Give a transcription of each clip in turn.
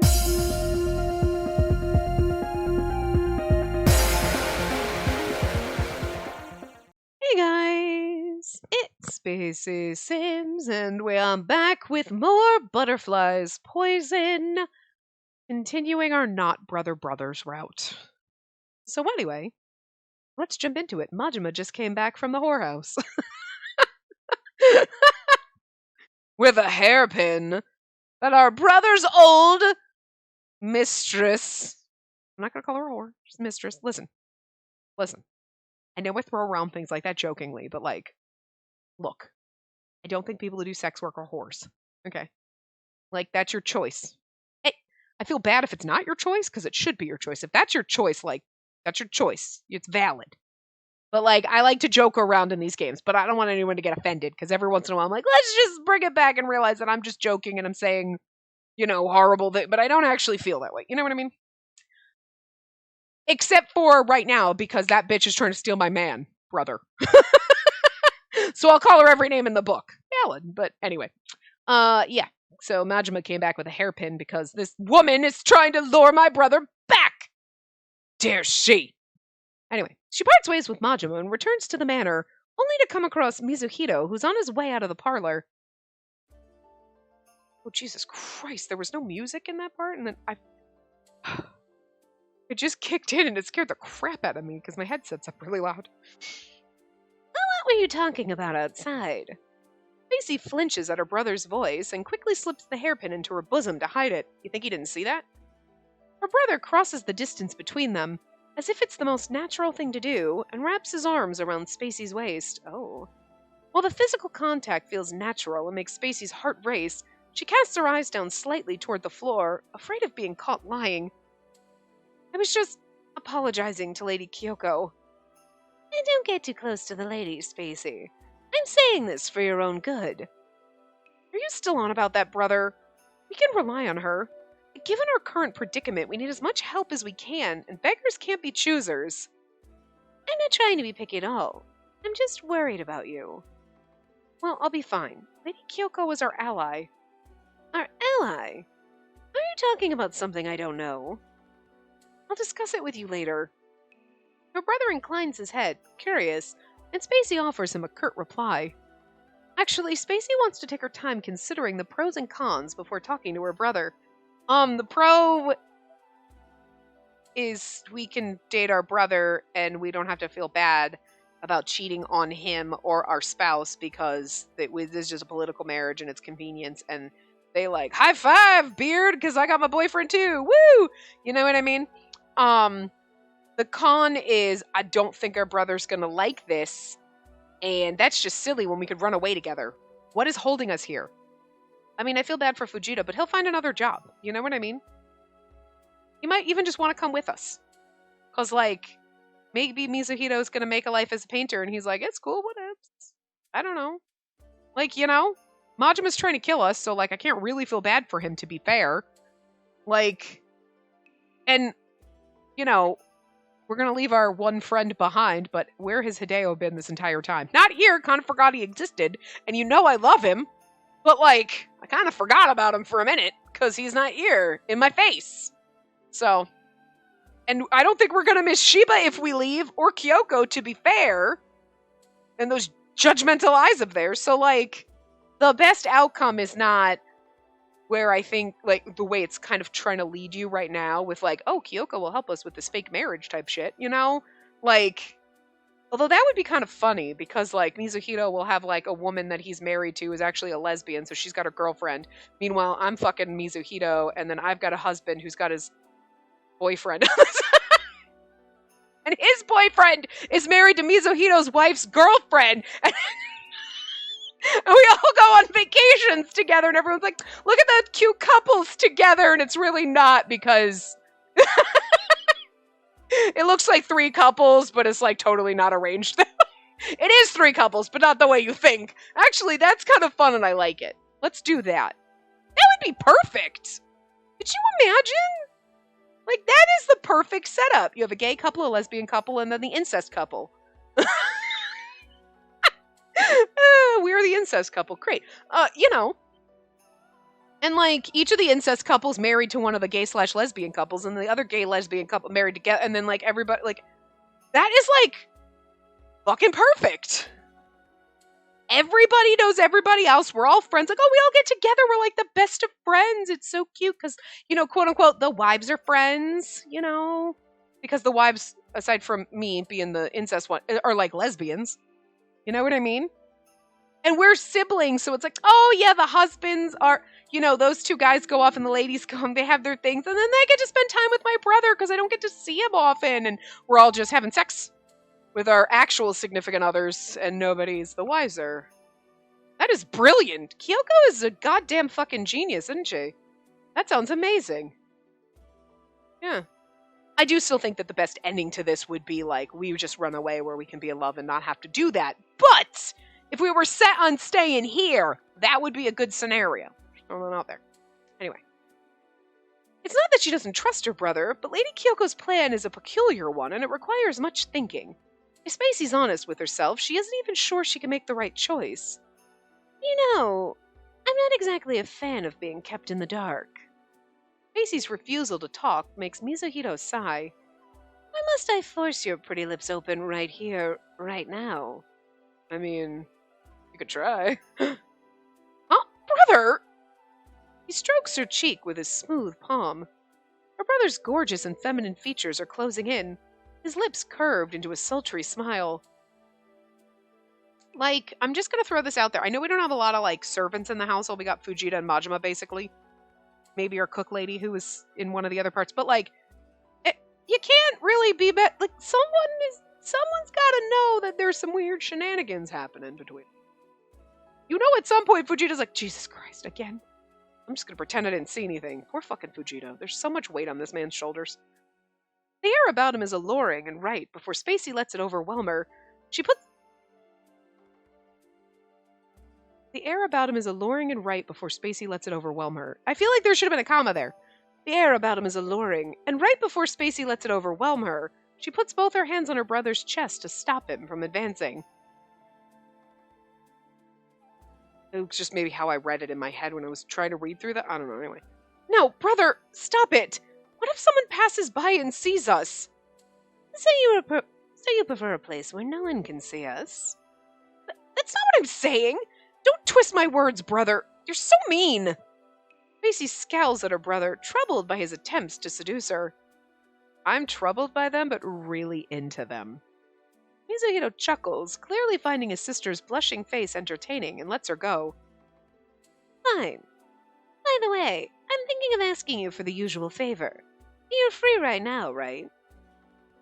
Hey guys, it's Spacey Sims, and we are back with more Butterflies Poison, continuing our not brother brothers route. So anyway, let's jump into it. Majima just came back from the whorehouse. With a hairpin that our brother's old mistress, I'm not gonna call her a whore, she's mistress. Listen. I know I throw around things like that jokingly, but like, look, I don't think people who do sex work are whores. Okay? Like, that's your choice. Hey, I feel bad if it's not your choice, because it should be your choice. If that's your choice, like, that's your choice. It's valid. But, like, I like to joke around in these games, but I don't want anyone to get offended, because every once in a while I'm like, let's just bring it back and realize that I'm just joking and I'm saying, horrible things, but I don't actually feel that way. You know what I mean? Except for right now, because that bitch is trying to steal my man, brother. So I'll call her every name in the book. Valid, but anyway. Yeah. So Majima came back with a hairpin because this woman is trying to lure my brother back. Dare she? Anyway, she parts ways with Majima and returns to the manor, only to come across Mizuhito, who's on his way out of the parlor. Oh, Jesus Christ, there was no music in that part? And then it just kicked in and it scared the crap out of me because my headset's up really loud. What were you talking about outside? Spacey flinches at her brother's voice and quickly slips the hairpin into her bosom to hide it. You think he didn't see that? Her brother crosses the distance between them, as if it's the most natural thing to do, and wraps his arms around Spacey's waist. Oh. While the physical contact feels natural and makes Spacey's heart race, she casts her eyes down slightly toward the floor, afraid of being caught lying. I was just apologizing to Lady Kyoko. Don't get too close to the lady, Spacey. I'm saying this for your own good. Are you still on about that, brother? We can rely on her. Given our current predicament, we need as much help as we can, and beggars can't be choosers. I'm not trying to be picky at all. I'm just worried about you. Well, I'll be fine. Lady Kyoko is our ally. Our ally? Are you talking about something I don't know? I'll discuss it with you later. Her brother inclines his head, curious, and Spacey offers him a curt reply. Actually, Spacey wants to take her time considering the pros and cons before talking to her brother. The pro is we can date our brother and we don't have to feel bad about cheating on him or our spouse because this is just a political marriage and it's convenience, and they like, high five, beard, because I got my boyfriend too. Woo! You know what I mean? The con is I don't think our brother's gonna like this, and that's just silly when we could run away together. What is holding us here? I mean, I feel bad for Fujita, but he'll find another job. You know what I mean? He might even just want to come with us. Because, like, maybe Mizuhito's gonna make a life as a painter, and he's like, it's cool, whatever. I don't know. Like, Majima's trying to kill us, so, like, I can't really feel bad for him, to be fair. Like, and, we're going to leave our one friend behind, but where has Hideo been this entire time? Not here, kind of forgot he existed, and I love him, but, like, I kind of forgot about him for a minute, because he's not here, in my face. So, and I don't think we're going to miss Shiba if we leave, or Kyoko, to be fair, and those judgmental eyes of theirs, so, like, the best outcome is not where I think, like, the way it's kind of trying to lead you right now with, like, oh, Kyoko will help us with this fake marriage type shit, Like, although that would be kind of funny, because, like, Mizuhito will have, like, a woman that he's married to who's actually a lesbian, so she's got her girlfriend. Meanwhile, I'm fucking Mizuhito, and then I've got a husband who's got his boyfriend. And his boyfriend is married to Mizuhito's wife's girlfriend. And we all go on vacations together, and everyone's like, look at the cute couples together, and it's really not, because it looks like 3 couples, but it's, like, totally not arranged. It is 3 couples, but not the way you think. Actually, that's kind of fun, and I like it. Let's do that. That would be perfect! Could you imagine? Like, that is the perfect setup. You have a gay couple, a lesbian couple, and then the incest couple. We're the incest couple. Great. And, like, each of the incest couples married to one of the gay/lesbian couples, and the other gay/lesbian couple married together, and then, like, everybody, like, that is, like, fucking perfect. Everybody knows everybody else. We're all friends. Like, oh, we all get together. We're, like, the best of friends. It's so cute because, you know, quote unquote, the wives are friends, you know? Because the wives, aside from me being the incest one, are, like, lesbians. You know what I mean? And we're siblings, so it's like, oh, yeah, the husbands are, you know, those two guys go off and the ladies come, they have their things, and then they get to spend time with my brother because I don't get to see him often, and we're all just having sex with our actual significant others, and nobody's the wiser. That is brilliant. Kyoko is a goddamn fucking genius, isn't she? That sounds amazing. Yeah. I do still think that the best ending to this would be, like, we just run away where we can be in love and not have to do that. But if we were set on staying here, that would be a good scenario. Just throwing it out there. Anyway. It's not that she doesn't trust her brother, but Lady Kyoko's plan is a peculiar one, and it requires much thinking. If Spacey's honest with herself, she isn't even sure she can make the right choice. You know, I'm not exactly a fan of being kept in the dark. Spacey's refusal to talk makes Mizuhito sigh. Why must I force your pretty lips open right here, right now? I mean, you could try. Huh? Brother! He strokes her cheek with his smooth palm. Her brother's gorgeous and feminine features are closing in, his lips curved into a sultry smile. Like, I'm just gonna throw this out there. I know we don't have a lot of, like, servants in the household. We got Fujita and Majima, basically. Maybe our cook lady who was in one of the other parts. But, like, you can't really be like, someone's gotta know that there's some weird shenanigans happening between. You know, at some point, Fujita's like, Jesus Christ, again? I'm just gonna pretend I didn't see anything. Poor fucking Fujita. There's so much weight on this man's shoulders. The air about him is alluring and right before Spacey lets it overwhelm her. The air about him is alluring and right before Spacey lets it overwhelm her. I feel like there should have been a comma there. The air about him is alluring, and right before Spacey lets it overwhelm her, she puts both her hands on her brother's chest to stop him from advancing. It was just maybe how I read it in my head when I was trying to read through that. I don't know, anyway. No, brother, stop it! What if someone passes by and sees us? So you prefer a place where no one can see us? That's not what I'm saying! Don't twist my words, brother. You're so mean. Spacey scowls at her brother, troubled by his attempts to seduce her. I'm troubled by them, but really into them. Mizuhito chuckles, clearly finding his sister's blushing face entertaining, and lets her go. Fine. By the way, I'm thinking of asking you for the usual favor. You're free right now, right?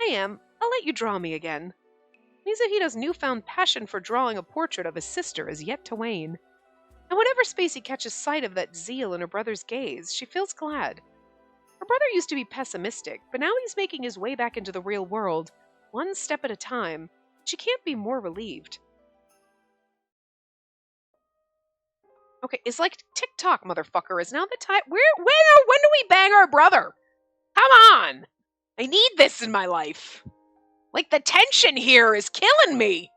I am. I'll let you draw me again. Mizuhito's newfound passion for drawing a portrait of his sister is yet to wane. And whenever Spacey catches sight of that zeal in her brother's gaze, she feels glad. Her brother used to be pessimistic, but now he's making his way back into the real world, one step at a time. She can't be more relieved. Okay, it's like TikTok, motherfucker. Is now the time. When do we bang our brother? Come on! I need this in my life. Like, the tension here is killing me.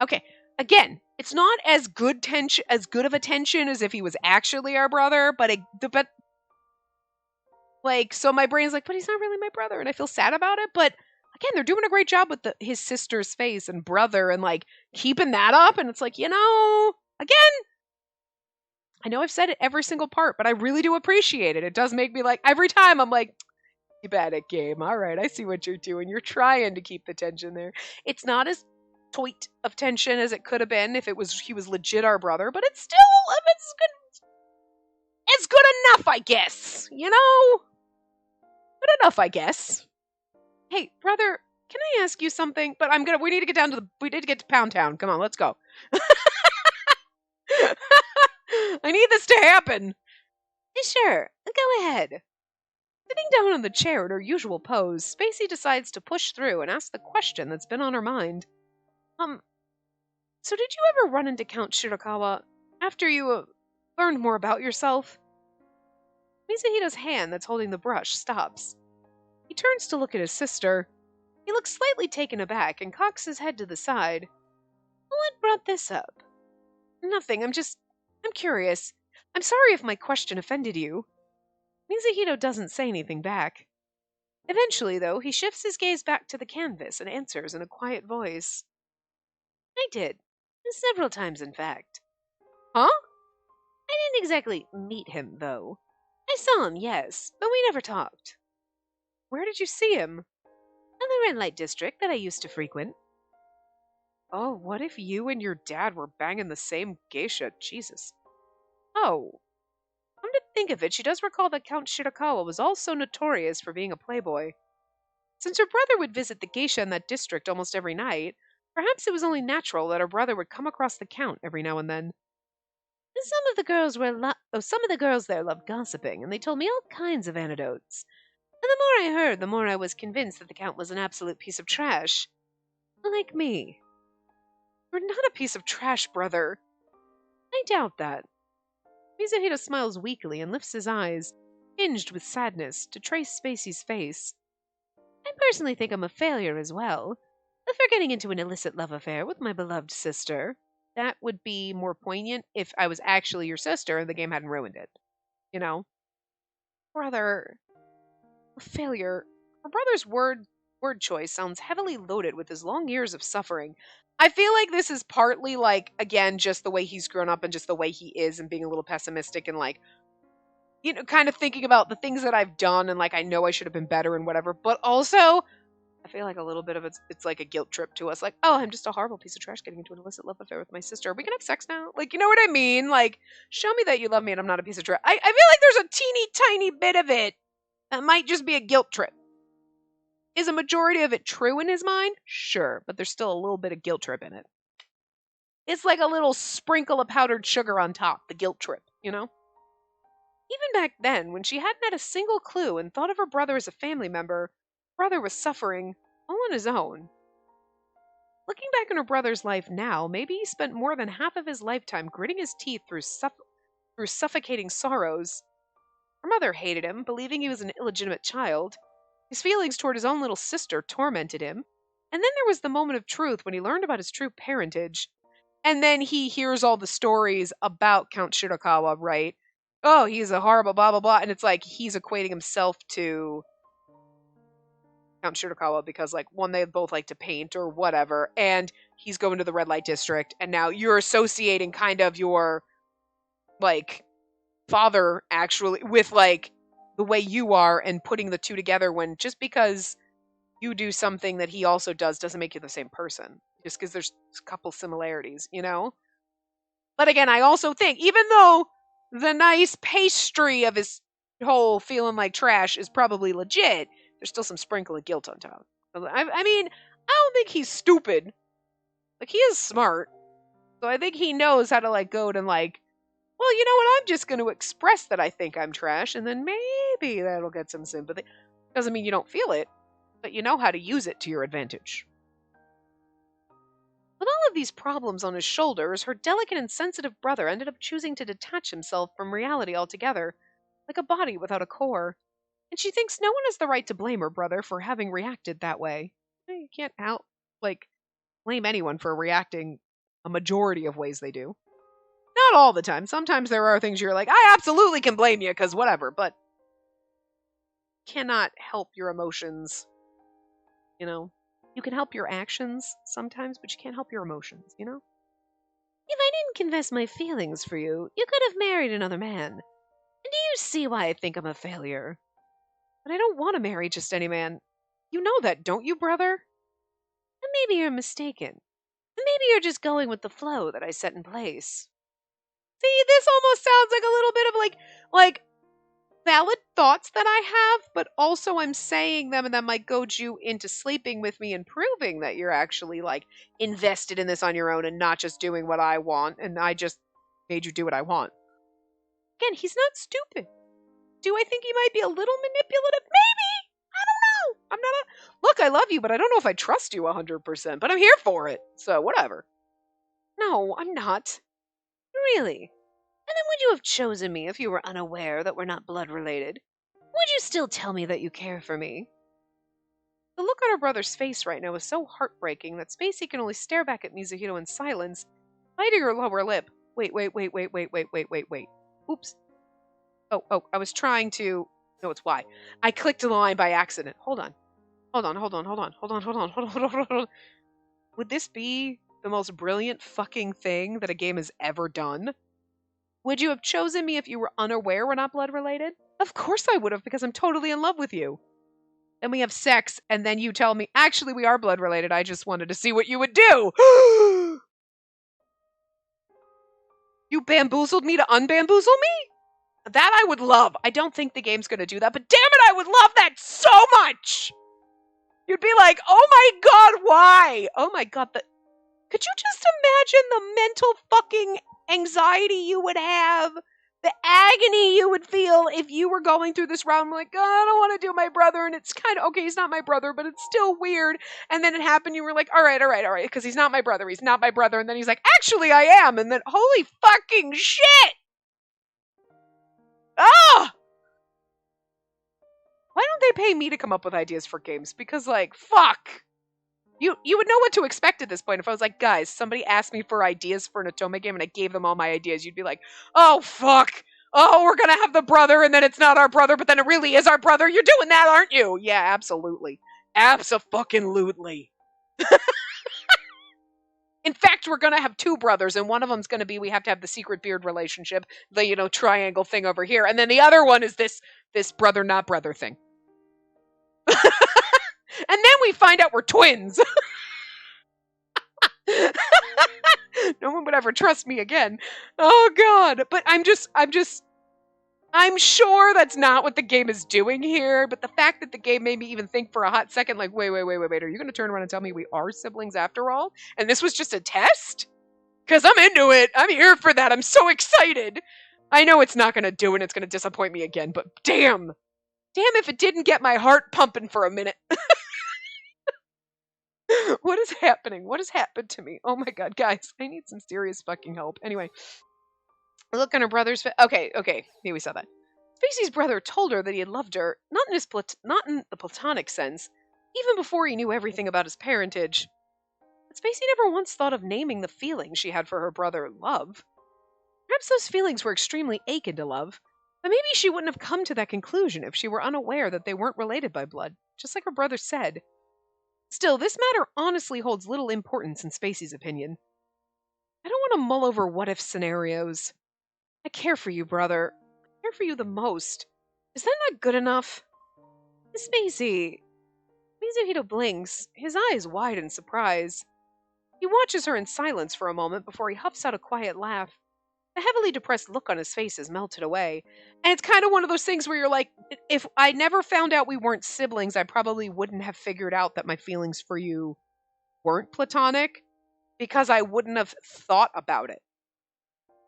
Okay, again, it's not as good of a tension as if he was actually our brother, but like, so my brain's like, but he's not really my brother, and I feel sad about it. But again, they're doing a great job with his sister's face and brother, and like keeping that up. And it's like, you know, again, I know I've said it every single part, but I really do appreciate it. It does make me like, every time I'm like, you bad at game. All right, I see what you're doing. You're trying to keep the tension there. It's not as tight of tension as it could have been if he was legit our brother, but it's still, it's good enough, I guess. You know? Good enough, I guess. Hey, brother, can I ask you something? But we need to get to Pound Town. Come on, let's go. I need this to happen. Sure, go ahead. Sitting down on the chair in her usual pose, Spacey decides to push through and ask the question that's been on her mind. So did you ever run into Count Shirakawa after you learned more about yourself? Mizuhito's hand that's holding the brush stops. He turns to look at his sister. He looks slightly taken aback and cocks his head to the side. What brought this up? Nothing, I'm curious. I'm sorry if my question offended you. Mizuhito doesn't say anything back. Eventually, though, he shifts his gaze back to the canvas and answers in a quiet voice. I did. Several times, in fact. Huh? I didn't exactly meet him, though. I saw him, yes, but we never talked. Where did you see him? In the red light district that I used to frequent. Oh, what if you and your dad were banging the same geisha? Jesus. Oh. Come to think of it, she does recall that Count Shirakawa was also notorious for being a playboy. Since her brother would visit the geisha in that district almost every night, perhaps it was only natural that her brother would come across the Count every now and then. Some of the girls there loved gossiping, and they told me all kinds of anecdotes. And the more I heard, the more I was convinced that the Count was an absolute piece of trash. Like me. You're not a piece of trash, brother. I doubt that. Mizuhito smiles weakly and lifts his eyes, tinged with sadness, to trace Spacey's face. I personally think I'm a failure as well, for getting into an illicit love affair with my beloved sister. That would be more poignant if I was actually your sister and the game hadn't ruined it. You know? Brother. A failure. Her brother's word choice sounds heavily loaded with his long years of suffering. I feel like this is partly like, again, just the way he's grown up and just the way he is and being a little pessimistic and like, you know, kind of thinking about the things that I've done and like I know I should have been better and whatever. But also, I feel like a little bit of it's like a guilt trip to us. Like, oh, I'm just a horrible piece of trash getting into an illicit love affair with my sister. Are we gonna have sex now? Like, you know what I mean? Like, show me that you love me and I'm not a piece of trash. I feel like there's a teeny tiny bit of it that might just be a guilt trip. Is a majority of it true in his mind? Sure, but there's still a little bit of guilt trip in it. It's like a little sprinkle of powdered sugar on top, the guilt trip, you know? Even back then, when she hadn't had a single clue and thought of her brother as a family member, her brother was suffering all on his own. Looking back on her brother's life now, maybe he spent more than half of his lifetime gritting his teeth through suffocating sorrows. Her mother hated him, believing he was an illegitimate child. His feelings toward his own little sister tormented him. And then there was the moment of truth when he learned about his true parentage. And then he hears all the stories about Count Shirakawa, right? Oh, he's a horrible blah, blah, blah. And it's like he's equating himself to Count Shirakawa because, like, one, they both like to paint or whatever. And he's going to the red light district. And now you're associating kind of your, like, father actually with, like, the way you are and putting the two together when just because you do something that he also does doesn't make you the same person. Just because there's a couple similarities, you know? But again, I also think, even though the nice pastry of his whole feeling like trash is probably legit, there's still some sprinkle of guilt on top. I mean, I don't think he's stupid. Like, he is smart. So I think he knows how to, like, go and, like, well, you know what, I'm just going to express that I think I'm trash, and then maybe that'll get some sympathy. Doesn't mean you don't feel it, but you know how to use it to your advantage. With all of these problems on his shoulders, her delicate and sensitive brother ended up choosing to detach himself from reality altogether, like a body without a core. And she thinks no one has the right to blame her brother for having reacted that way. You can't blame anyone for reacting a majority of ways they do. Not all the time. Sometimes there are things you're like, I absolutely can blame you because whatever, but cannot help your emotions, you know? You can help your actions sometimes, but you can't help your emotions, you know? If I didn't confess my feelings for you, you could have married another man. And do you see why I think I'm a failure? But I don't want to marry just any man. You know that, don't you, brother? And maybe you're mistaken. And maybe you're just going with the flow that I set in place. See, this almost sounds like a little bit of like valid thoughts that I have, but also I'm saying them and that might goad you into sleeping with me and proving that you're actually like invested in this on your own and not just doing what I want and I just made you do what I want. Again, he's not stupid. Do I think he might be a little manipulative? Maybe. I don't know. I'm not look, I love you, but I don't know if I trust you 100%, but I'm here for it. So whatever. No, I'm not. Really? And then would you have chosen me if you were unaware that we're not blood related? Would you still tell me that you care for me? The look on her brother's face right now is so heartbreaking that Spacey can only stare back at Mizuhito in silence, biting her lower lip. Wait. Oops. Oh, I was trying to... No, it's Y. I clicked the line by accident. Hold on. Would this be the most brilliant fucking thing that a game has ever done? Would you have chosen me if you were unaware we're not blood related? Of course I would have, because I'm totally in love with you. Then we have sex, and then you tell me, actually, we are blood related. I just wanted to see what you would do. You bamboozled me to unbamboozle me? That I would love. I don't think the game's going to do that, but damn it, I would love that so much. You'd be like, oh my god, why? Oh my god, could you just imagine the mental fucking anxiety you would have? The agony you would feel if you were going through this round like, oh, I don't want to do my brother, and it's kind of, okay, he's not my brother, but it's still weird. And then it happened, you were like, all right, because he's not my brother, and then he's like, actually I am, and then, holy fucking shit! Ah! Why don't they pay me to come up with ideas for games? Because, like, fuck! You would know what to expect at this point. If I was like, guys, somebody asked me for ideas for an Otome game and I gave them all my ideas, you'd be like, oh, fuck. Oh, we're gonna have the brother and then it's not our brother, but then it really is our brother. You're doing that, aren't you? Yeah, absolutely. Abso-fucking-lutely. In fact, we're gonna have two brothers, and one of them's gonna be we have to have the secret beard relationship, the, triangle thing over here, and then the other one is this brother not brother thing. And then we find out we're twins. No one would ever trust me again. Oh god. But I'm sure that's not what the game is doing here, but the fact that the game made me even think for a hot second, like, wait, are you going to turn around and tell me we are siblings after all? And this was just a test? Because I'm into it. I'm here for that. I'm so excited. I know it's not going to do it. It's going to disappoint me again, but damn. Damn if it didn't get my heart pumping for a minute. What is happening? What has happened to me? Oh my god, guys. I need some serious fucking help. Anyway. Look on her brother's face. Okay. Here we saw that. Spacey's brother told her that he had loved her, not in the platonic sense, even before he knew everything about his parentage. But Spacey never once thought of naming the feelings she had for her brother love. Perhaps those feelings were extremely akin to love, but maybe she wouldn't have come to that conclusion if she were unaware that they weren't related by blood, just like her brother said. Still, this matter honestly holds little importance in Spacey's opinion. I don't want to mull over what-if scenarios. I care for you, brother. I care for you the most. Is that not good enough? Spacey. Mizuhito blinks, his eyes wide in surprise. He watches her in silence for a moment before he huffs out a quiet laugh. The heavily depressed look on his face has melted away. And it's kind of one of those things where you're like, if I never found out we weren't siblings, I probably wouldn't have figured out that my feelings for you weren't platonic, because I wouldn't have thought about it.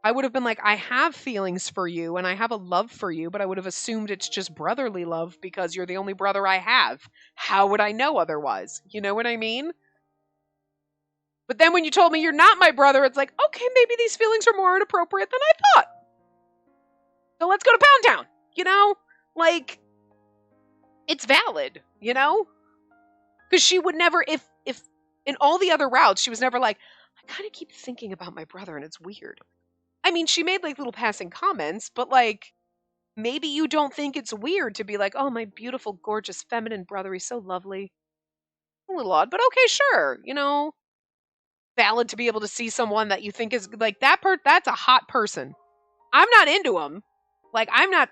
I would have been like, I have feelings for you and I have a love for you, but I would have assumed it's just brotherly love because you're the only brother I have. How would I know otherwise? You know what I mean? But then when you told me you're not my brother, it's like, okay, maybe these feelings are more inappropriate than I thought. So let's go to Pound Town, Like, it's valid, Because she would never, if in all the other routes, she was never like, I kind of keep thinking about my brother and it's weird. I mean, she made, like, little passing comments, but, like, maybe you don't think it's weird to be like, oh, my beautiful, gorgeous, feminine brother, he's so lovely. A little odd, but okay, sure, valid to be able to see someone that you think is, like, that's a hot person. I'm not into them. Like, I'm not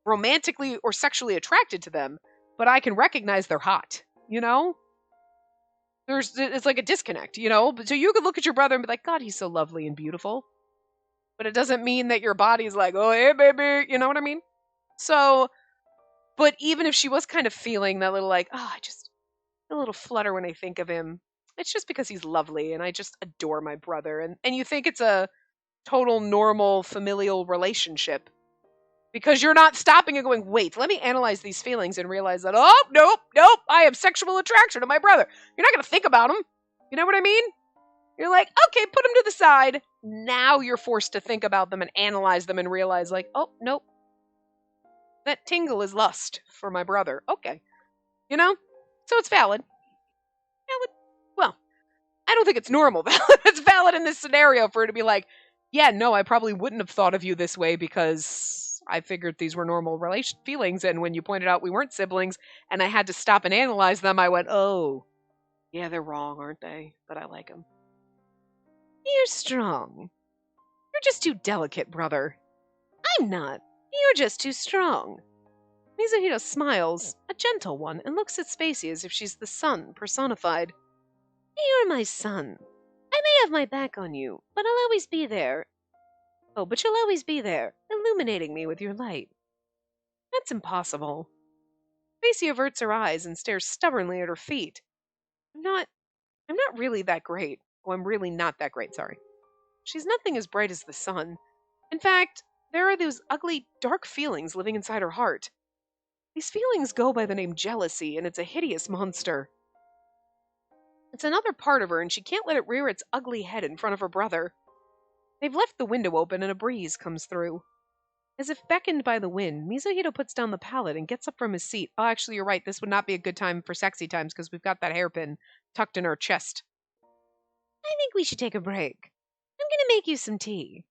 romantically or sexually attracted to them, but I can recognize they're hot, It's like a disconnect, So you could look at your brother and be like, God, he's so lovely and beautiful. But it doesn't mean that your body's like, oh, hey, baby. You know what I mean? So, but even if she was kind of feeling that little like, oh, I just a little flutter when I think of him, it's just because he's lovely and I just adore my brother. And you think it's a total normal familial relationship because you're not stopping and going, wait, let me analyze these feelings and realize that, oh, nope, I have sexual attraction to my brother. You're not going to think about him. You know what I mean? You're like, okay, put them to the side. Now you're forced to think about them and analyze them and realize, like, oh, nope. That tingle is lust for my brother. Okay. So it's valid. Well, I don't think it's normal valid. It's valid in this scenario for her to be like, Yeah, no, I probably wouldn't have thought of you this way because I figured these were normal feelings, and when you pointed out we weren't siblings and I had to stop and analyze them, I went, oh, yeah, they're wrong, aren't they? But I like them. You're strong. You're just too delicate, brother. I'm not. You're just too strong. Mizuhito smiles, a gentle one, and looks at Spacey as if she's the sun personified. You're my sun. I may have my back on you, but I'll always be there. Oh, but you'll always be there, illuminating me with your light. That's impossible. Spacey averts her eyes and stares stubbornly at her feet. I'm not really that great. Oh, I'm really not that great, sorry. She's nothing as bright as the sun. In fact, there are those ugly, dark feelings living inside her heart. These feelings go by the name jealousy, and it's a hideous monster. It's another part of her, and she can't let it rear its ugly head in front of her brother. They've left the window open, and a breeze comes through. As if beckoned by the wind, Mizuhito puts down the palette and gets up from his seat. Oh, actually, you're right. This would not be a good time for sexy times because we've got that hairpin tucked in our chest. I think we should take a break. I'm going to make you some tea.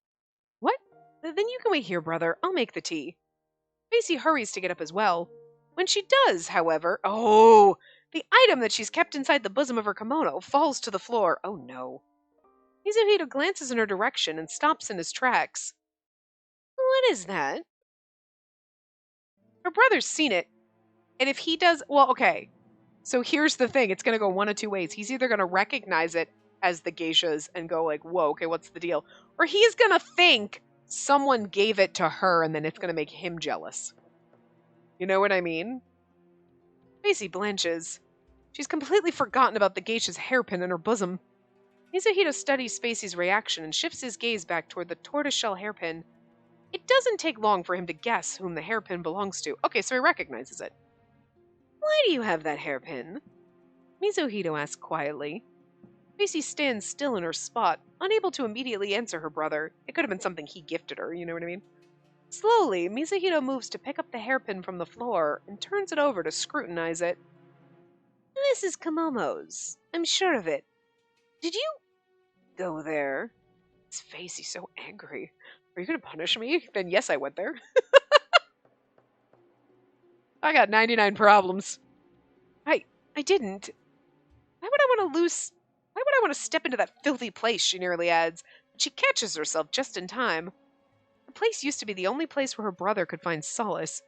What? Then you can wait here, brother. I'll make the tea. Spacey hurries to get up as well. When she does, however, the item that she's kept inside the bosom of her kimono falls to the floor. Oh no. Mizuhito glances in her direction and stops in his tracks. What is that? Her brother's seen it, and if he does, well, okay. So here's the thing, it's going to go one of two ways. He's either going to recognize it as the geishas and go like, whoa, okay, what's the deal? Or he's going to think someone gave it to her and then it's going to make him jealous. You know what I mean? Spacey blanches. She's completely forgotten about the geisha's hairpin in her bosom. Mizuhito studies Spacey's reaction and shifts his gaze back toward the tortoiseshell hairpin. It doesn't take long for him to guess whom the hairpin belongs to. Okay, so he recognizes it. Why do you have that hairpin? Mizuhito asks quietly. Spacey stands still in her spot, unable to immediately answer her brother. It could have been something he gifted her, you know what I mean? Slowly, Mizuhito moves to pick up the hairpin from the floor and turns it over to scrutinize it. This is Komomo's. I'm sure of it. Did you go there? His face, he's so angry. Are you going to punish me? Then yes, I went there. I got 99 problems. I didn't. Why would I want to step into that filthy place, she nearly adds, but she catches herself just in time. The place used to be the only place where her brother could find solace.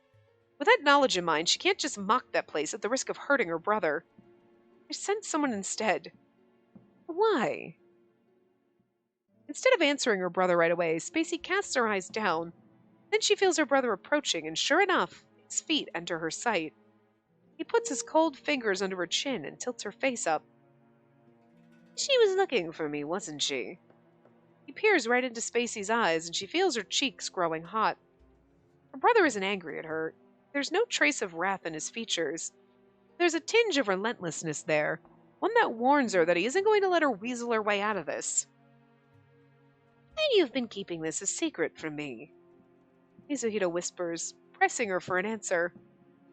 With that knowledge in mind, she can't just mock that place at the risk of hurting her brother. I sent someone instead. Why? Instead of answering her brother right away, Spacey casts her eyes down. Then she feels her brother approaching, and sure enough, his feet enter her sight. He puts his cold fingers under her chin and tilts her face up. She was looking for me, wasn't she? He peers right into Spacey's eyes, and she feels her cheeks growing hot. Her brother isn't angry at her. There's no trace of wrath in his features. There's a tinge of relentlessness there, one that warns her that he isn't going to let her weasel her way out of this. And you've been keeping this a secret from me, Mizuhito whispers, pressing her for an answer.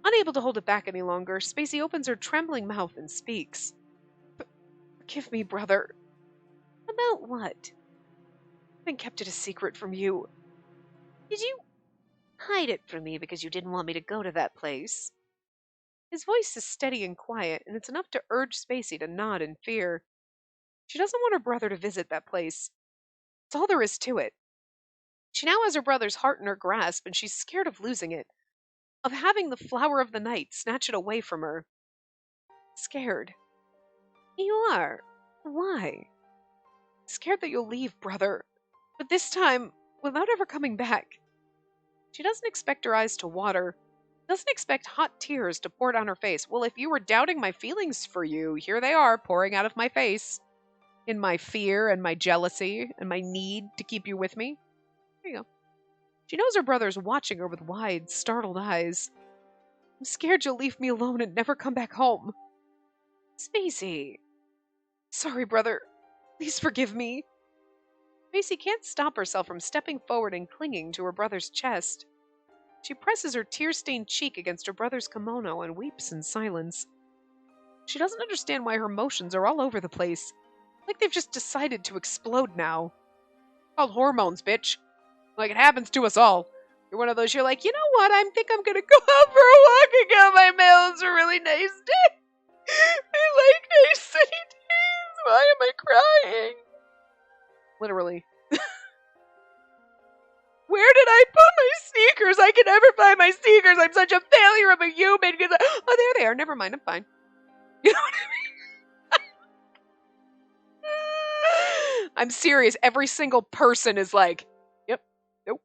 Unable to hold it back any longer, Spacey opens her trembling mouth and speaks. Forgive me, brother. About what? I've been kept it a secret from you. Did you hide it from me because you didn't want me to go to that place? His voice is steady and quiet, and it's enough to urge Spacey to nod in fear. She doesn't want her brother to visit that place. That's all there is to it. She now has her brother's heart in her grasp, and she's scared of losing it, of having the flower of the night snatch it away from her. Scared. You are. Why? Scared that you'll leave, brother. But this time, without ever coming back. She doesn't expect her eyes to water. Doesn't expect hot tears to pour down her face. Well, if you were doubting my feelings for you, here they are, pouring out of my face. In my fear and my jealousy and my need to keep you with me. There you go. She knows her brother's watching her with wide, startled eyes. I'm scared you'll leave me alone and never come back home. Spacey. Sorry, brother. Please forgive me. Spacey can't stop herself from stepping forward and clinging to her brother's chest. She presses her tear-stained cheek against her brother's kimono and weeps in silence. She doesn't understand why her emotions are all over the place, like they've just decided to explode now. Called hormones, bitch. Like, it happens to us all. You're one of those, you're like, you know what, I think I'm gonna go out for a walk and get my mail. It's a really nice day. I like nice sunny days. Why am I crying? Literally. Where did I put my sneakers? I can never find my sneakers. I'm such a failure of a human. Oh, there they are. Never mind. I'm fine. You know what I mean? I'm serious. Every single person is like, yep, nope.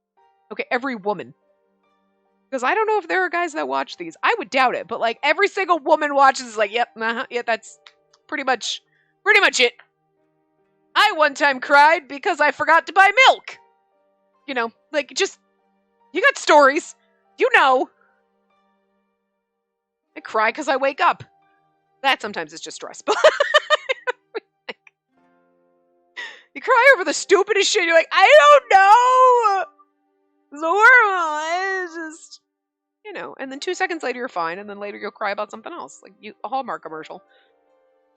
Okay, every woman. Because I don't know if there are guys that watch these. I would doubt it. But like every single woman watches is like, yep, yeah, that's pretty much it. I one time cried because I forgot to buy milk. You know, like, just, you got stories. You know. I cry because I wake up. That sometimes is just stress. But you cry over the stupidest shit. You're like, I don't know. It's horrible. It's just, you know. And then 2 seconds later, you're fine. And then later, you'll cry about something else. Like a Hallmark commercial.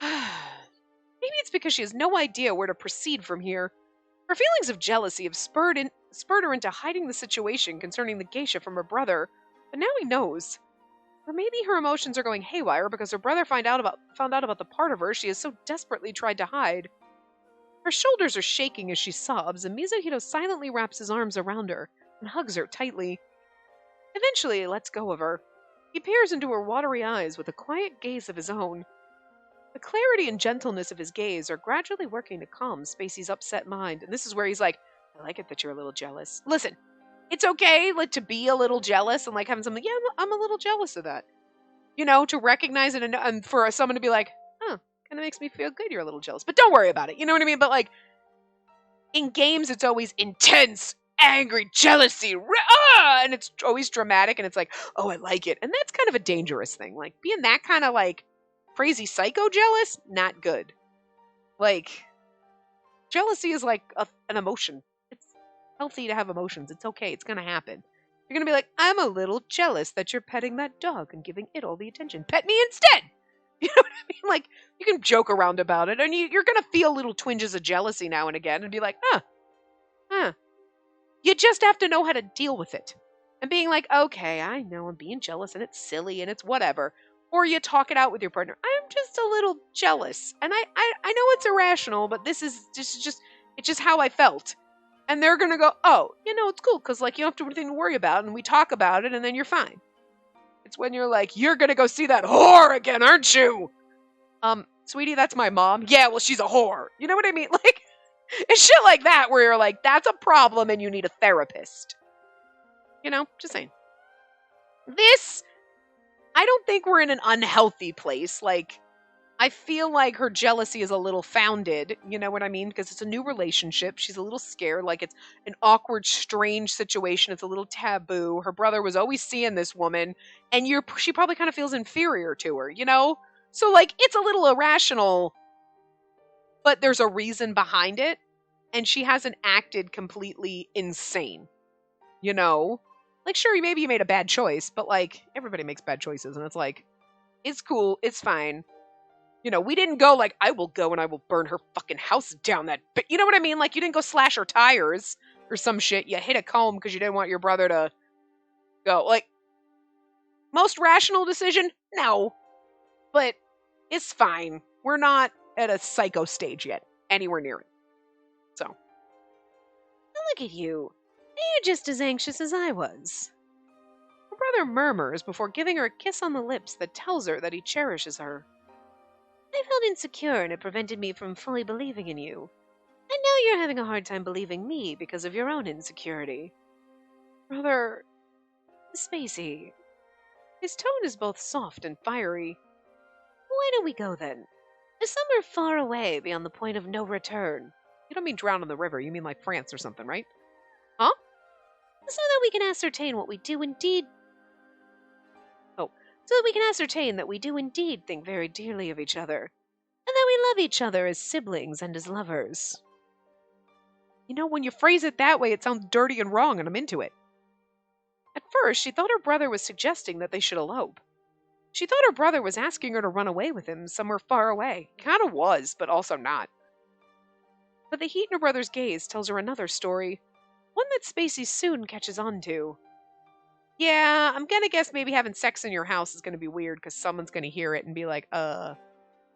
Maybe it's because she has no idea where to proceed from here. Her feelings of jealousy have spurred her into hiding the situation concerning the geisha from her brother, but now he knows. Or maybe her emotions are going haywire because her brother found out about the part of her she has so desperately tried to hide. Her shoulders are shaking as she sobs, and Mizuhito silently wraps his arms around her and hugs her tightly. Eventually, he lets go of her. He peers into her watery eyes with a quiet gaze of his own. The clarity and gentleness of his gaze are gradually working to calm Spacey's upset mind, and this is where he's like, I like it that you're a little jealous. Listen, it's okay like to be a little jealous and like having something, yeah, I'm a little jealous of that. You know, to recognize it and for someone to be like, huh, kind of makes me feel good you're a little jealous. But don't worry about it, you know what I mean? But like, in games, it's always intense, angry, jealousy, and it's always dramatic, and it's like, oh, I like it. And that's kind of a dangerous thing. Like, being that kind of like, crazy psycho jealous, not good. Like, jealousy is like an emotion. It's healthy to have emotions. It's okay. It's going to happen. You're going to be like, I'm a little jealous that you're petting that dog and giving it all the attention. Pet me instead. You know what I mean? Like, you can joke around about it, and you're going to feel little twinges of jealousy now and again and be like, huh. You just have to know how to deal with it. And being like, okay, I know I'm being jealous, and it's silly, and it's whatever. Or you talk it out with your partner. I'm just a little jealous. And I know it's irrational, but this is just it's just how I felt. And they're going to go, oh, you know, it's cool. Because, like, you don't have to have anything to worry about. And we talk about it, and then you're fine. It's when you're like, you're going to go see that whore again, aren't you? Sweetie, that's my mom. Yeah, well, she's a whore. You know what I mean? Like, it's shit like that where you're like, that's a problem and you need a therapist. You know, just saying. I don't think we're in an unhealthy place. Like, I feel like her jealousy is a little founded. You know what I mean? Because it's a new relationship. She's a little scared. Like, it's an awkward, strange situation. It's a little taboo. Her brother was always seeing this woman. And she probably kind of feels inferior to her, you know? So, like, it's a little irrational. But there's a reason behind it. And she hasn't acted completely insane. You know? Like, sure, maybe you made a bad choice, but, like, everybody makes bad choices, and it's like, it's cool, it's fine. You know, we didn't go, like, I will go and I will burn her fucking house down that... But you know what I mean? Like, you didn't go slash her tires or some shit. You hit a comb because you didn't want your brother to go. Like, most rational decision? No. But it's fine. We're not at a psycho stage yet. Anywhere near it. So. Look at you. You're just as anxious as I was. Her brother murmurs before giving her a kiss on the lips that tells her that he cherishes her. I felt insecure and it prevented me from fully believing in you. And now you're having a hard time believing me because of your own insecurity. Brother... Spacey. His tone is both soft and fiery. Why don't we go then? Somewhere far away beyond the point of no return. You don't mean drown in the river, you mean like France or something, right? Huh? So that we can ascertain what we do indeed... so that we can ascertain that we do indeed think very dearly of each other, and that we love each other as siblings and as lovers. You know, when you phrase it that way, it sounds dirty and wrong, and I'm into it. At first, she thought her brother was suggesting that they should elope. She thought her brother was asking her to run away with him somewhere far away. Kind of was, but also not. But the heat in her brother's gaze tells her another story, one that Spacey soon catches on to. Yeah, I'm gonna guess maybe having sex in your house is gonna be weird because someone's gonna hear it and be like, And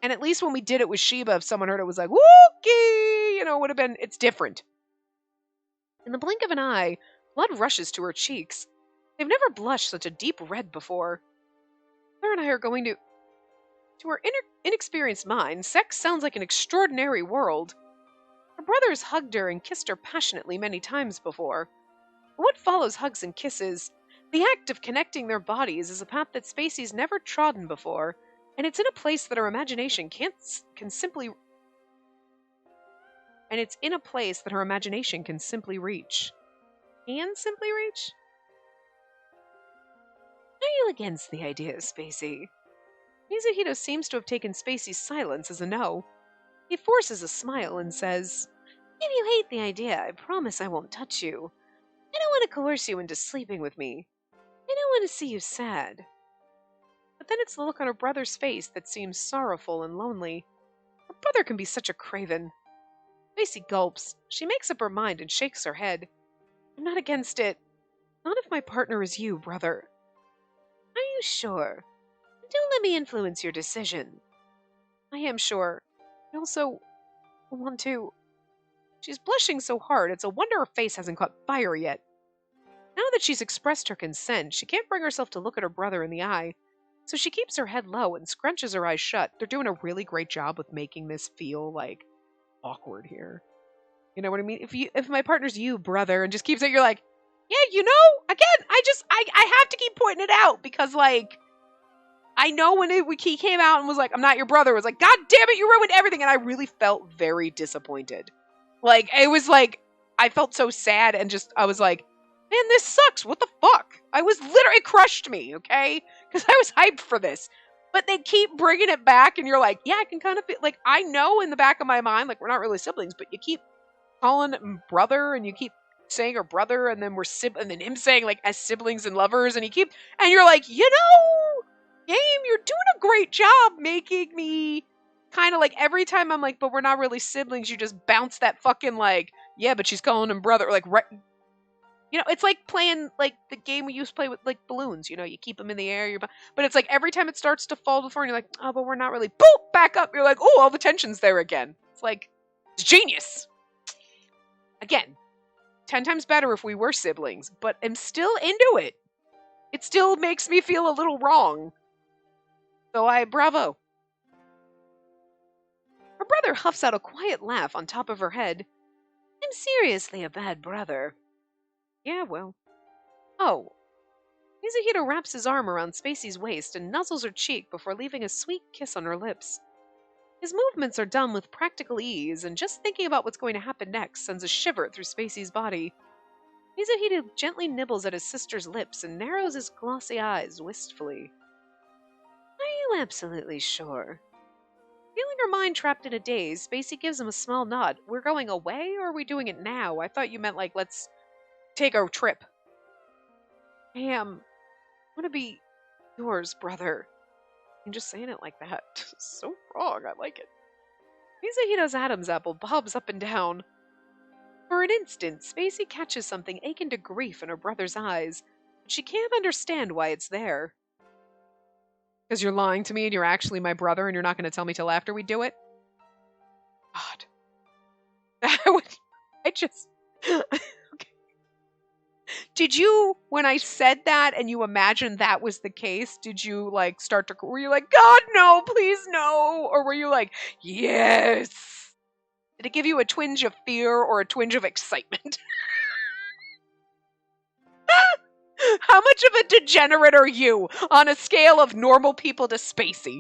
at least when we did it with Sheba, if someone heard it, was like, wookie! It would have been, it's different. In the blink of an eye, blood rushes to her cheeks. They've never blushed such a deep red before. Claire and I are going to. To her inexperienced mind, sex sounds like an extraordinary world. Her brother has hugged her and kissed her passionately many times before. But what follows hugs and kisses? The act of connecting their bodies is a path that Spacey's never trodden before, and it's in a place that her imagination can simply reach. Can simply reach? Are you against the idea, Spacey? Mizuhito seems to have taken Spacey's silence as a no. He forces a smile and says, If you hate the idea, I promise I won't touch you. I don't want to coerce you into sleeping with me. I don't want to see you sad. But then it's the look on her brother's face that seems sorrowful and lonely. Her brother can be such a craven. Spacey gulps. She makes up her mind and shakes her head. I'm not against it. Not if my partner is you, brother. Are you sure? Don't let me influence your decision. I am sure. I also want to. She's blushing so hard, it's a wonder her face hasn't caught fire yet. Now that she's expressed her consent, she can't bring herself to look at her brother in the eye, so she keeps her head low and scrunches her eyes shut. They're doing a really great job with making this feel, awkward here. You know what I mean? If my partner's you, brother, and just keeps it, you're like, yeah, again, I have to keep pointing it out, because, I know when he came out and was like, I'm not your brother, it was like, God damn it, you ruined everything, and I really felt very disappointed. It was I felt so sad, and I was like, man, this sucks, what the fuck? It crushed me, okay? Because I was hyped for this. But they keep bringing it back, and you're like, yeah, I can kind of feel, I know in the back of my mind, we're not really siblings, but you keep calling him brother, and you keep saying her brother, and then and then him saying, as siblings and lovers, and you're like, game, you're doing a great job making me kind of every time I'm like, but we're not really siblings, you just bounce that fucking yeah, but she's calling him brother, right. It's like playing the game we used to play with balloons, you keep them in the air, but it's every time it starts to fall to the floor and you're like, oh, but we're not really, boop, back up, you're like, oh, all the tension's there again. It's genius. Again, 10 times better if we were siblings, but I'm still into it. It still makes me feel a little wrong. So bravo. Her brother huffs out a quiet laugh on top of her head. I'm seriously a bad brother. Yeah, well. Oh. Mizuhito wraps his arm around Spacey's waist and nuzzles her cheek before leaving a sweet kiss on her lips. His movements are done with practical ease, and just thinking about what's going to happen next sends a shiver through Spacey's body. Mizuhito gently nibbles at his sister's lips and narrows his glossy eyes wistfully. Are you absolutely sure? Feeling her mind trapped in a daze, Spacey gives him a small nod. We're going away, or are we doing it now? I thought you meant, let's take a trip. I want to be yours, brother. I'm just saying it like that. So wrong, I like it. Mizuhito's Adam's apple bobs up and down. For an instant, Spacey catches something akin to grief in her brother's eyes, but she can't understand why it's there. Because you're lying to me and you're actually my brother and you're not going to tell me till after we do it? God. Okay. Did you, when I said that and you imagined that was the case, did you start to, were you like, God, no, please, no? Or were you like, yes? Did it give you a twinge of fear or a twinge of excitement? How much of a degenerate are you on a scale of normal people to Spacey?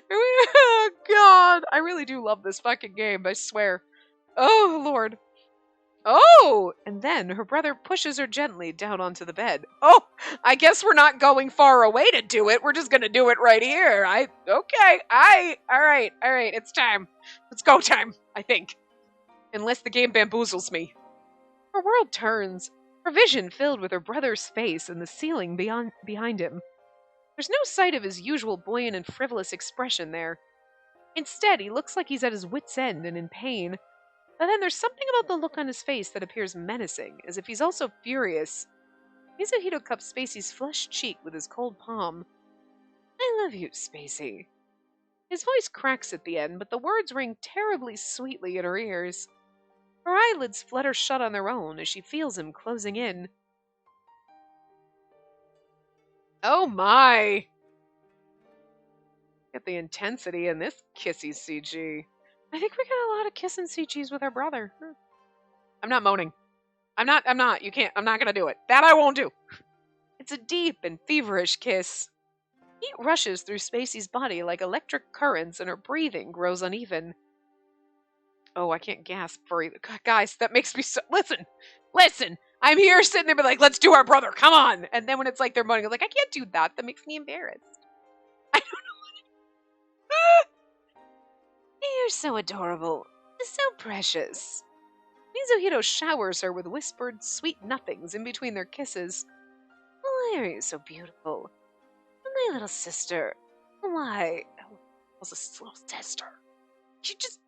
Oh, God. I really do love this fucking game, I swear. Oh, Lord. Oh! And then her brother pushes her gently down onto the bed. Oh, I guess we're not going far away to do it. We're just gonna do it right here. Alright, it's time. It's go time, I think. Unless the game bamboozles me. Her world turns, her vision filled with her brother's face and the ceiling behind him. There's no sight of his usual buoyant and frivolous expression there. Instead, he looks like he's at his wit's end and in pain. But then there's something about the look on his face that appears menacing, as if he's also furious. Mizuhito cups Spacey's flushed cheek with his cold palm. I love you, Spacey. His voice cracks at the end, but the words ring terribly sweetly in her ears. Her eyelids flutter shut on their own as she feels him closing in. Oh my! Get the intensity in this kissy CG. I think we get a lot of kissing CGs with our brother. I'm not moaning. I'm not. You can't. I'm not gonna do it. That I won't do. It's a deep and feverish kiss. Heat rushes through Spacey's body like electric currents, and her breathing grows uneven. Oh, I can't gasp for either. God, guys, that makes me so. Listen. I'm here sitting there, be like, let's do our brother. Come on. And then when it's like they're moaning, I'm like, I can't do that. That makes me embarrassed. I don't know. You're so adorable. So precious. Mizuhito showers her with whispered, sweet nothings in between their kisses. Why are you so beautiful? My little sister. Why? Oh, was a little sister. She just.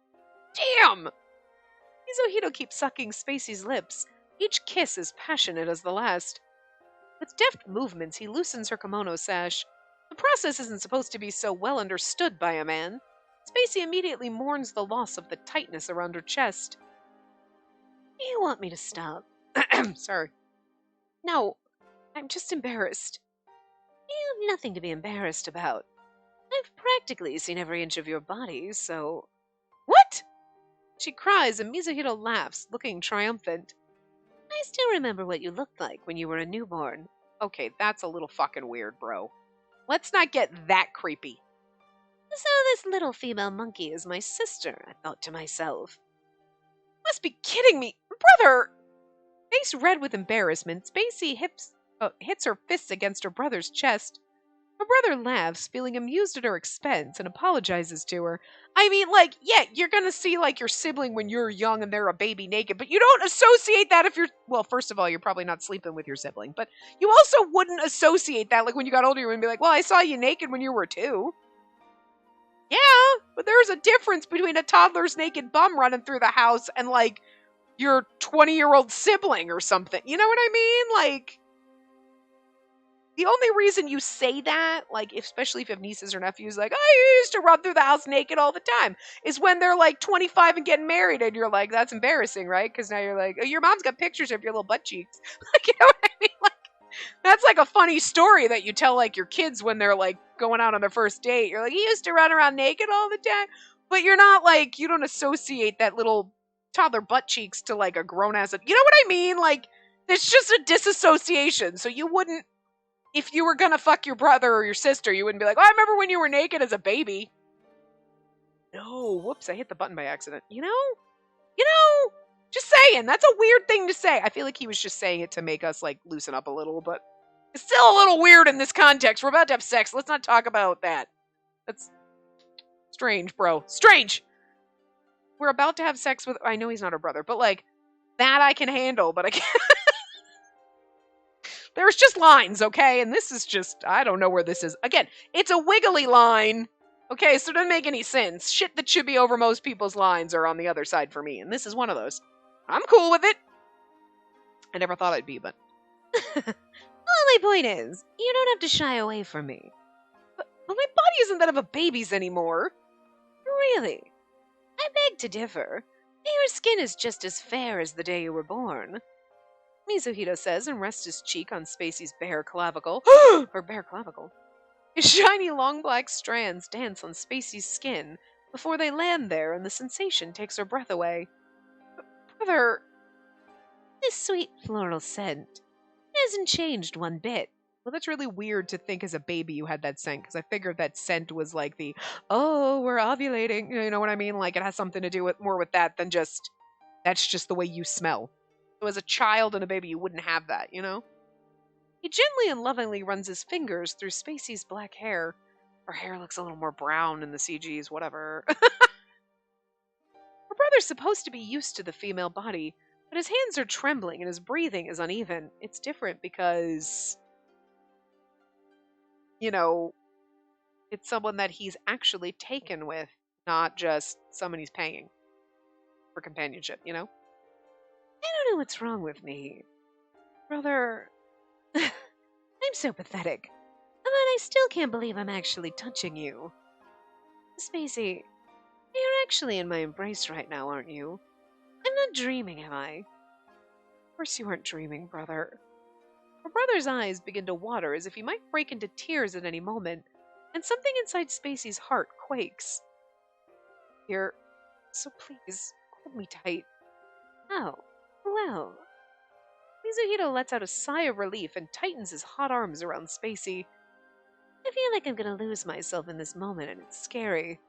Damn! Mizuhito keeps sucking Spacey's lips. Each kiss is passionate as the last. With deft movements, he loosens her kimono sash. The process isn't supposed to be so well understood by a man. Spacey immediately mourns the loss of the tightness around her chest. You want me to stop? Sorry. No, I'm just embarrassed. You have nothing to be embarrassed about. I've practically seen every inch of your body, so... What? She cries and Mizuhito laughs, looking triumphant. I still remember what you looked like when you were a newborn. Okay, that's a little fucking weird, bro. Let's not get that creepy. So this little female monkey is my sister, I thought to myself. Must be kidding me. Brother! Face red with embarrassment, Spacey hits her fists against her brother's chest. Her brother laughs, feeling amused at her expense, and apologizes to her. I mean, like, yeah, you're gonna see, like, your sibling when you're young and they're a baby naked, but you don't associate that if you're... Well, first of all, you're probably not sleeping with your sibling, but you also wouldn't associate that, like, when you got older, you wouldn't be like, well, I saw you naked when you were 2. Yeah, but there's a difference between a toddler's naked bum running through the house and, like, your 20-year-old sibling or something. You know what I mean? Like... The only reason you say that, like, especially if you have nieces or nephews, like, I used to run through the house naked all the time, is when they're, like, 25 and getting married, and you're like, that's embarrassing, right? Because now you're like, oh, your mom's got pictures of your little butt cheeks. Like, you know what I mean? Like, that's, like, a funny story that you tell, like, your kids when they're, like, going out on their first date. You're like, he used to run around naked all the time. But you're not, like, you don't associate that little toddler butt cheeks to, like, a grown-ass... You know what I mean? Like, it's just a disassociation, so you wouldn't... If you were gonna fuck your brother or your sister, you wouldn't be like, oh, I remember when you were naked as a baby. No, whoops, I hit the button by accident. You know, just saying, that's a weird thing to say. I feel like he was just saying it to make us, like, loosen up a little, but it's still a little weird in this context. We're about to have sex. Let's not talk about that. That's strange, bro. Strange! We're about to have sex with... I know he's not her brother, but, like, that I can handle, but I can't... There's just lines, okay? And this is just, I don't know where this is. Again, it's a wiggly line, okay? So it doesn't make any sense. Shit that should be over most people's lines are on the other side for me, and this is one of those. I'm cool with it. I never thought I'd be, but... Well, my point is, you don't have to shy away from me. But my body isn't that of a baby's anymore. Really? I beg to differ. Your skin is just as fair as the day you were born. Mizuhito says and rests his cheek on Spacey's bare clavicle. Her bare clavicle. His shiny long black strands dance on Spacey's skin before they land there and the sensation takes her breath away. Brother, this sweet floral scent hasn't changed one bit. Well, that's really weird to think as a baby you had that scent, because I figured that scent was like the, oh, we're ovulating. You know what I mean? Like it has something to do with more with that than just, that's just the way you smell. So as a child and a baby, you wouldn't have that, you know? He gently and lovingly runs his fingers through Spacey's black hair. Her hair looks a little more brown in the CGs, whatever. Her brother's supposed to be used to the female body, but his hands are trembling and his breathing is uneven. It's different because... you know, it's someone that he's actually taken with, not just someone he's paying for companionship, you know? I don't know what's wrong with me. Brother, I'm so pathetic. But I still can't believe I'm actually touching you. Spacey, you're actually in my embrace right now, aren't you? I'm not dreaming, am I? Of course you aren't dreaming, brother. Her brother's eyes begin to water as if he might break into tears at any moment, and something inside Spacey's heart quakes. Here, so please, hold me tight. Oh, well. Mizuhito lets out a sigh of relief and tightens his hot arms around Spacey. I feel like I'm gonna lose myself in this moment, and it's scary.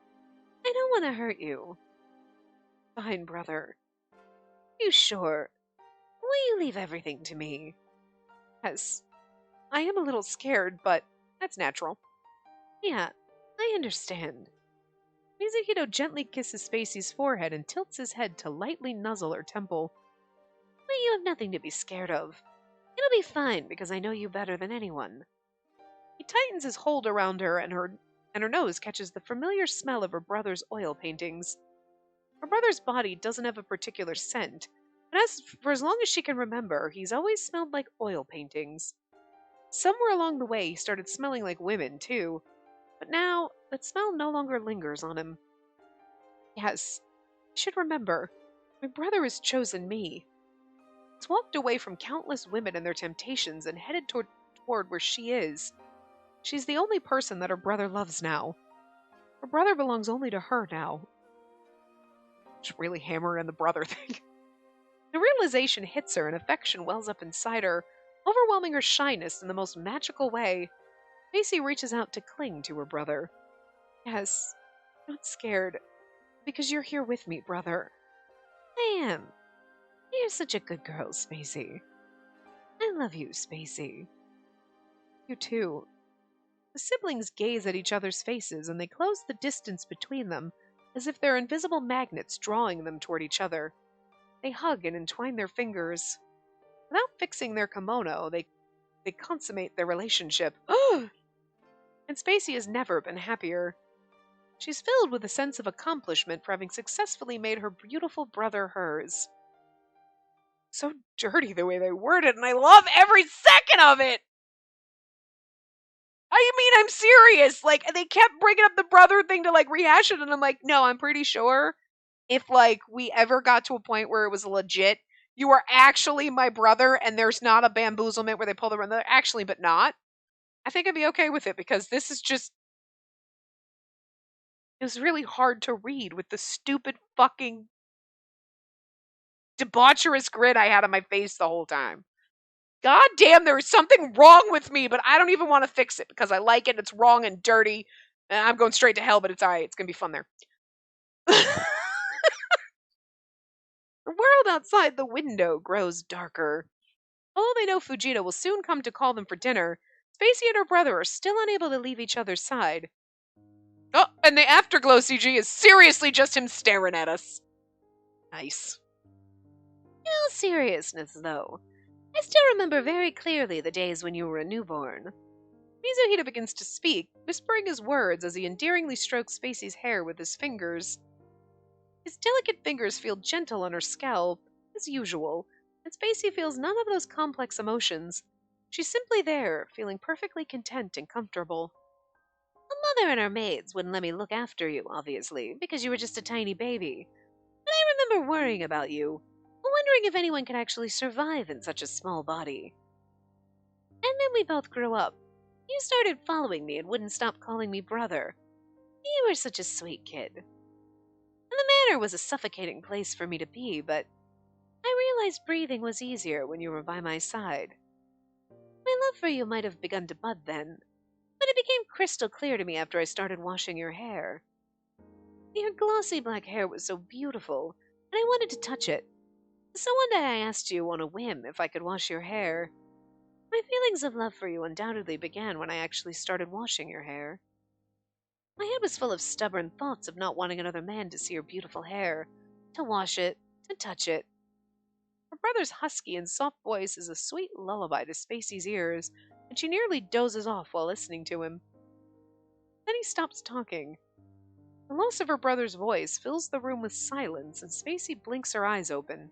I don't want to hurt you. Fine, brother. You sure? Will you leave everything to me? Yes. I am a little scared, but that's natural. Yeah, I understand. Mizuhito gently kisses Spacey's forehead and tilts his head to lightly nuzzle her temple. But you have nothing to be scared of. It'll be fine because I know you better than anyone. He tightens his hold around her and her nose catches the familiar smell of her brother's oil paintings. Her brother's body doesn't have a particular scent, and for as long as she can remember, he's always smelled like oil paintings. Somewhere along the way, he started smelling like women, too, but now that smell no longer lingers on him. Yes, I should remember. My brother has chosen me. He's walked away from countless women and their temptations and headed toward where she is. She's the only person that her brother loves now. Her brother belongs only to her now. Just really hammer in the brother thing. The realization hits her and affection wells up inside her, overwhelming her shyness in the most magical way. Macy reaches out to cling to her brother. Yes, I'm not scared, because you're here with me, brother. I am. You're such a good girl, Spacey. I love you, Spacey. You too. The siblings gaze at each other's faces and they close the distance between them as if they're invisible magnets drawing them toward each other. They hug and entwine their fingers. Without fixing their kimono, they consummate their relationship. And Spacey has never been happier. She's filled with a sense of accomplishment for having successfully made her beautiful brother hers. So dirty the way they word it, and I love every second of it! I mean, I'm serious. Like, they kept bringing up the brother thing to, like, rehash it, and I'm like, no, I'm pretty sure if, like, we ever got to a point where it was legit, you are actually my brother, and there's not a bamboozlement where they pull the run. Actually, but not. I think I'd be okay with it, because this is just... It was really hard to read with the stupid fucking debaucherous grin I had on my face the whole time. God damn, there is something wrong with me, but I don't even want to fix it because I like it. It's wrong and dirty. And I'm going straight to hell, but it's alright. It's going to be fun there. The world outside the window grows darker. Although they know Fujita will soon come to call them for dinner, Spacey and her brother are still unable to leave each other's side. Oh, and the Afterglow CG is seriously just him staring at us. Nice. In all seriousness, though, I still remember very clearly the days when you were a newborn. Mizuhito begins to speak, whispering his words as he endearingly strokes Spacey's hair with his fingers. His delicate fingers feel gentle on her scalp, as usual, and Spacey feels none of those complex emotions. She's simply there, feeling perfectly content and comfortable. A mother and her maids wouldn't let me look after you, obviously, because you were just a tiny baby. But I remember worrying about you, wondering if anyone could actually survive in such a small body. And then we both grew up. You started following me and wouldn't stop calling me brother. You were such a sweet kid. And the manor was a suffocating place for me to be, but I realized breathing was easier when you were by my side. My love for you might have begun to bud then, but it became crystal clear to me after I started washing your hair. Your glossy black hair was so beautiful, and I wanted to touch it. So one day I asked you on a whim if I could wash your hair. My feelings of love for you undoubtedly began when I actually started washing your hair. My head was full of stubborn thoughts of not wanting another man to see your beautiful hair, to wash it, to touch it. Her brother's husky and soft voice is a sweet lullaby to Spacey's ears, and and she nearly dozes off while listening to him. Then he stops talking. The loss of her brother's voice fills the room with silence, and Spacey blinks her eyes open.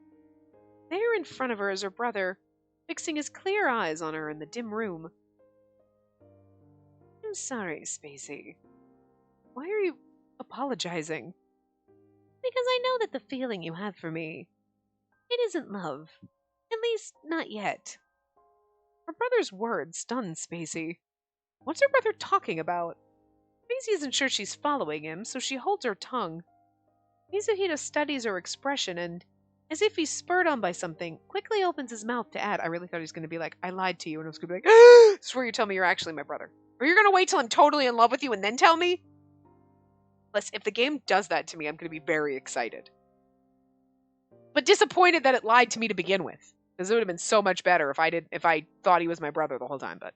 There in front of her is her brother, fixing his clear eyes on her in the dim room. I'm sorry, Spacey. Why are you apologizing? Because I know that the feeling you have for me, it isn't love. At least, not yet. Her brother's words stun Spacey. What's her brother talking about? Spacey isn't sure she's following him, so she holds her tongue. Mizuhito studies her expression and, as if he's spurred on by something, quickly opens his mouth to add, I really thought he was going to be like, I lied to you, and I was going to be like, swear you tell me you're actually my brother. Or you're going to wait till I'm totally in love with you and then tell me? Listen, if the game does that to me, I'm going to be very excited. But disappointed that it lied to me to begin with. Because it would have been so much better if I thought he was my brother the whole time, but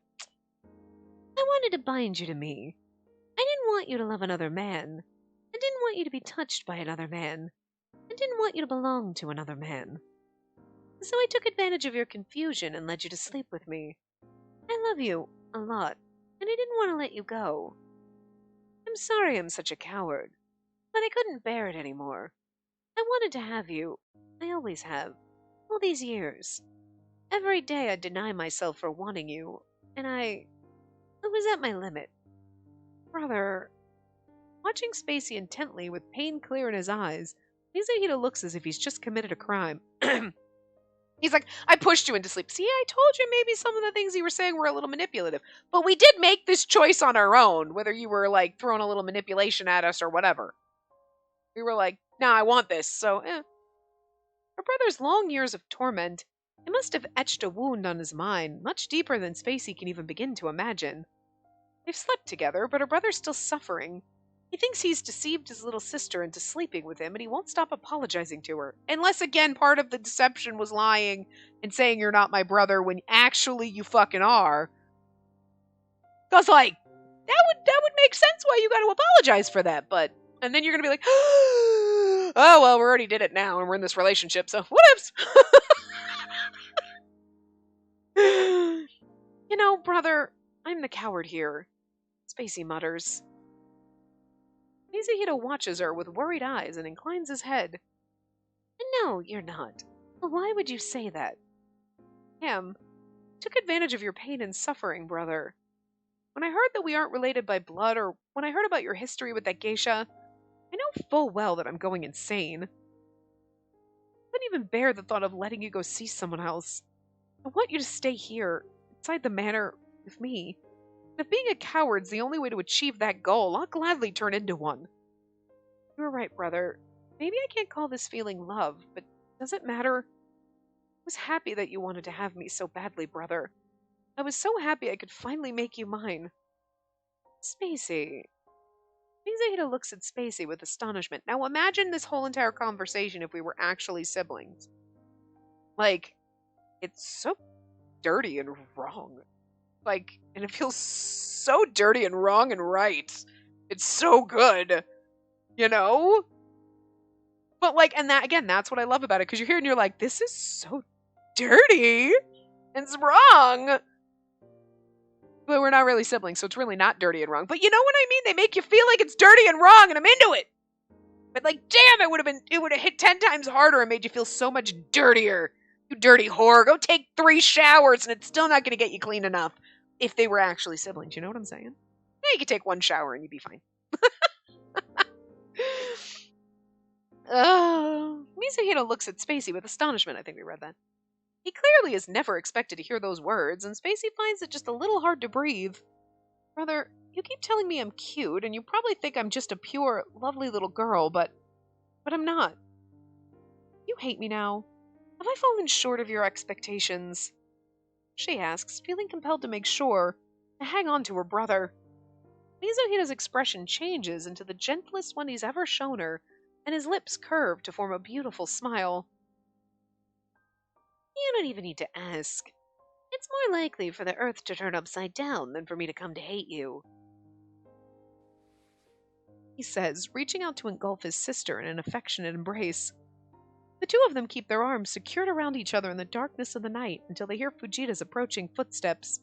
I wanted to bind you to me. I didn't want you to love another man. I didn't want you to be touched by another man. I didn't want you to belong to another man. So I took advantage of your confusion and led you to sleep with me. I love you a lot, and I didn't want to let you go. I'm sorry I'm such a coward, but I couldn't bear it anymore. I wanted to have you. I always have. All these years. Every day I'd deny myself for wanting you, and I was at my limit. Brother, watching Spacey intently with pain clear in his eyes, Mizuhito looks as if he's just committed a crime. He's like, I pushed you into sleep. See, I told you maybe some of the things you were saying were a little manipulative. But we did make this choice on our own, whether you were like throwing a little manipulation at us or whatever. We were like, nah, I want this, so Her brother's long years of torment, it must have etched a wound on his mind, much deeper than Spacey can even begin to imagine. They've slept together, but her brother's still suffering. He thinks he's deceived his little sister into sleeping with him, and he won't stop apologizing to her. Unless, again, part of the deception was lying and saying you're not my brother when actually you fucking are. Because, like, that would make sense why you got to apologize for that, but... And then you're going to be like, oh, well, we already did it now, and we're in this relationship, so whatevs. You know, brother, I'm the coward here, Spacey mutters. Mizuhito watches her with worried eyes and inclines his head. No, you're not. Why would you say that? Took advantage of your pain and suffering, brother. When I heard that we aren't related by blood, or when I heard about your history with that geisha, I know full well that I'm going insane. I couldn't even bear the thought of letting you go see someone else. I want you to stay here, inside the manor, with me. If being a coward's the only way to achieve that goal, I'll gladly turn into one. You're right, brother. Maybe I can't call this feeling love, but does it matter? I was happy that you wanted to have me so badly, brother. I was so happy I could finally make you mine. Spacey. Mizuhito looks at Spacey with astonishment. Now imagine this whole entire conversation if we were actually siblings. Like, it's so dirty and wrong. Like, and it feels so dirty and wrong and right. It's so good. You know? But like, and that, again, that's what I love about it. Because you're here and you're like, this is so dirty. And it's wrong. But we're not really siblings, so it's really not dirty and wrong. But you know what I mean? They make you feel like it's dirty and wrong, and I'm into it. But like, damn, it would have hit 10 times harder and made you feel so much dirtier. You dirty whore. Go take 3 showers, and it's still not going to get you clean enough. If they were actually siblings, you know what I'm saying? Yeah, you could take 1 shower and you'd be fine. Mizuhito looks at Spacey with astonishment. I think we read that. He clearly has never expected to hear those words, and Spacey finds it just a little hard to breathe. Brother, you keep telling me I'm cute, and you probably think I'm just a pure, lovely little girl, but I'm not. You hate me now. Have I fallen short of your expectations? She asks, feeling compelled to make sure, to hang on to her brother. Mizuhito's expression changes into the gentlest one he's ever shown her, and his lips curve to form a beautiful smile. You don't even need to ask. It's more likely for the earth to turn upside down than for me to come to hate you, he says, reaching out to engulf his sister in an affectionate embrace. The two of them keep their arms secured around each other in the darkness of the night until they hear Fujita's approaching footsteps.